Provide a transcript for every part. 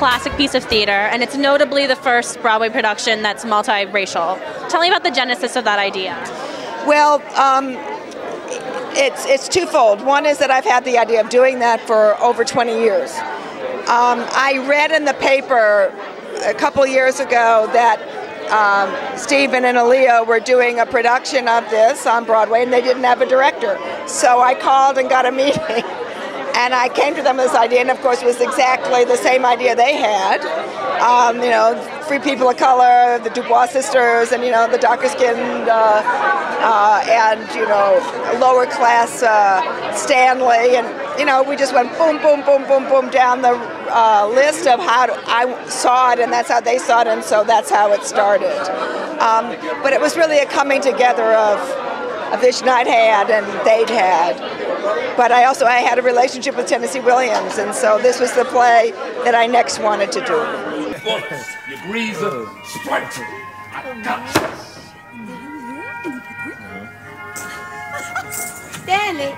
classic piece of theater, and it's notably the first Broadway production that's multiracial. Tell me about the genesis of that idea. Well, it's twofold. One is that I've had the idea of doing that for over 20 years. I read in the paper a couple years ago that Stephen and Aaliyah were doing a production of this on Broadway, and they didn't have a director. So I called and got a meeting, and I came to them with this idea, and of course it was exactly the same idea they had. You know, free people of color, the Dubois sisters, and, you know, the darker-skinned and, you know, lower class Stanley, and, you know, we just went boom, boom, boom, boom, boom down the list of how I saw it, and that's how they saw it, and so that's how it started. But it was really a coming together of a vision I'd had and they'd had. But I had a relationship with Tennessee Williams, and so this was the play that I next wanted to do. You greaser, strike to Stanley,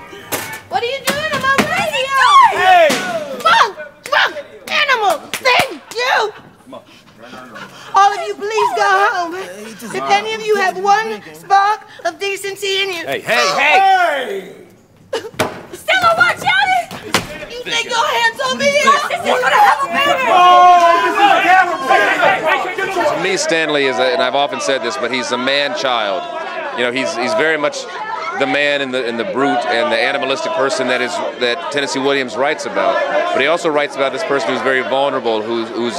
what are you doing on my radio? Hey! Funk, animal, thank you! All of you, please go home. If any of you have one spark of decency in you. Hey! Stella, watch out! You think your hands on me? You're gonna have a baby! To me, Stanley is, and I've often said this, but he's a man-child. You know, he's very much the man and the brute and the animalistic person that Tennessee Williams writes about. But he also writes about this person who's very vulnerable, who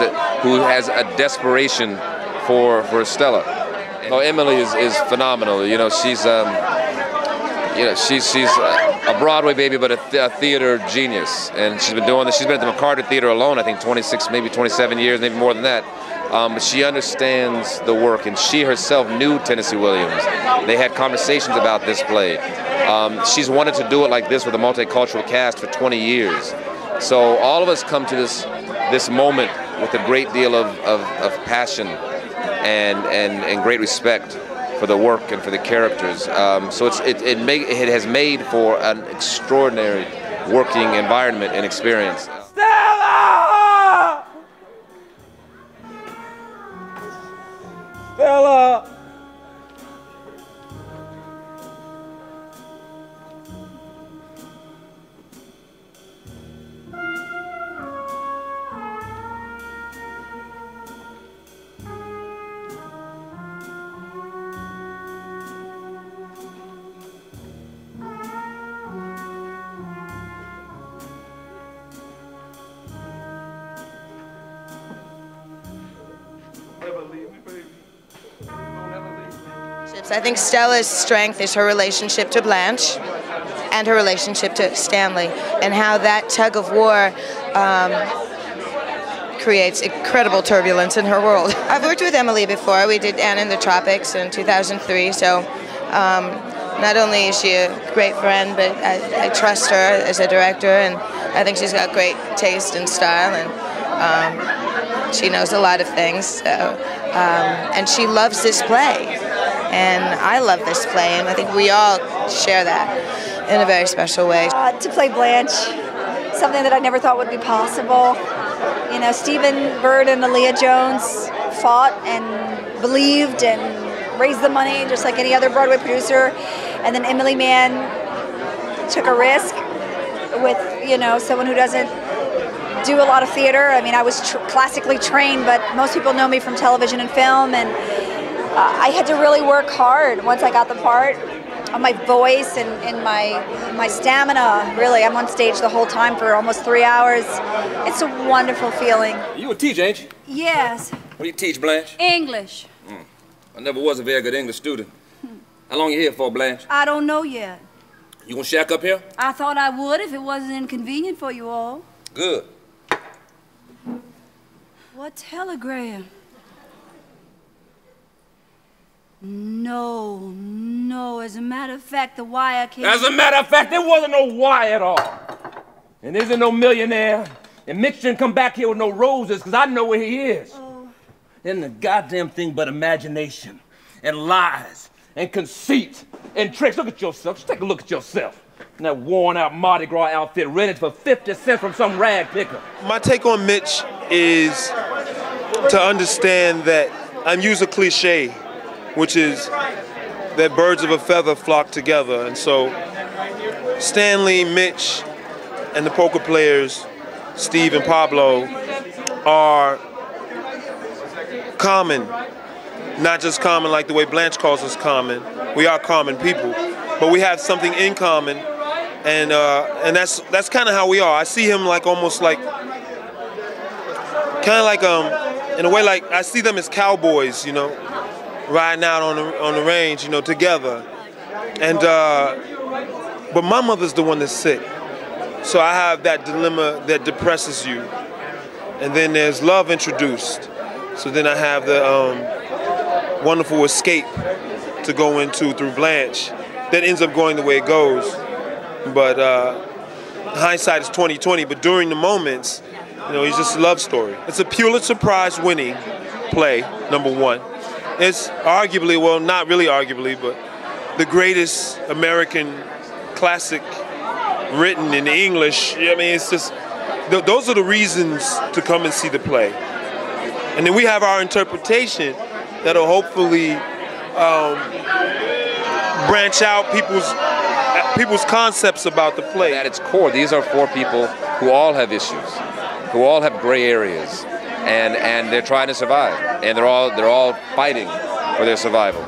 has a desperation for Stella. Oh, Emily is phenomenal. You know, she's a Broadway baby, but a theater genius, and she's been doing this. She's been at the McCarter Theater alone, I think, 26, maybe 27 years, maybe more than that. But she understands the work, and she herself knew Tennessee Williams. They had conversations about this play. She's wanted to do it like this with a multicultural cast for 20 years. So all of us come to this moment with a great deal of passion and great respect for the work and for the characters. So it has made for an extraordinary working environment and experience. Stella! Stella! I think Stella's strength is her relationship to Blanche and her relationship to Stanley, and how that tug of war creates incredible turbulence in her world. I've worked with Emily before. We did Anne in the Tropics in 2003, so not only is she a great friend, but I trust her as a director, and I think she's got great taste and style, and she knows a lot of things. So, and she loves this play. And I love this play, and I think we all share that in a very special way. To play Blanche, something that I never thought would be possible. You know, Stephen Bird and Aaliyah Jones fought and believed and raised the money just like any other Broadway producer. And then Emily Mann took a risk with, you know, someone who doesn't do a lot of theater. I mean, I was classically trained, but most people know me from television and film, and I had to really work hard once I got the part on my voice and my stamina. Really, I'm on stage the whole time for almost 3 hours. It's a wonderful feeling. You a teacher, ain't you? Yes. What do you teach, Blanche? English. I never was a very good English student. How long you here for, Blanche? I don't know yet. You gonna shack up here? I thought I would if it wasn't inconvenient for you all. Good. What telegram? No, as a matter of fact, the wire came... As a matter of fact, there wasn't no wire at all. And there isn't no millionaire. And Mitch didn't come back here with no roses, because I know where he is. Oh. Isn't the goddamn thing but imagination, and lies, and conceit, and tricks. Look at yourself. Just take a look at yourself. in that worn-out Mardi Gras outfit, rented for 50 cents from some rag picker. My take on Mitch is to understand that I'm using a cliche, which is that birds of a feather flock together. And so Stanley, Mitch, and the poker players, Steve and Pablo, are common. Not just common like the way Blanche calls us common. We are common people, but we have something in common, and that's kind of how we are. I see him like almost like, kind of like in a way like I see them as cowboys, you know, riding out on the range, you know, together. And but my mother's the one that's sick, so I have that dilemma that depresses you. And then there's love introduced, so then I have the wonderful escape to go into through Blanche that ends up going the way it goes. But hindsight is 20/20, but during the moments, you know, it's just a love story. It's a Pulitzer Prize winning play, #1. It's arguably, well, not really arguably, but the greatest American classic written in English. I mean, it's just, those are the reasons to come and see the play. And then we have our interpretation that'll hopefully branch out people's concepts about the play. At its core, these are 4 people who all have issues, who all have gray areas, and they're trying to survive, and they're all fighting for their survival.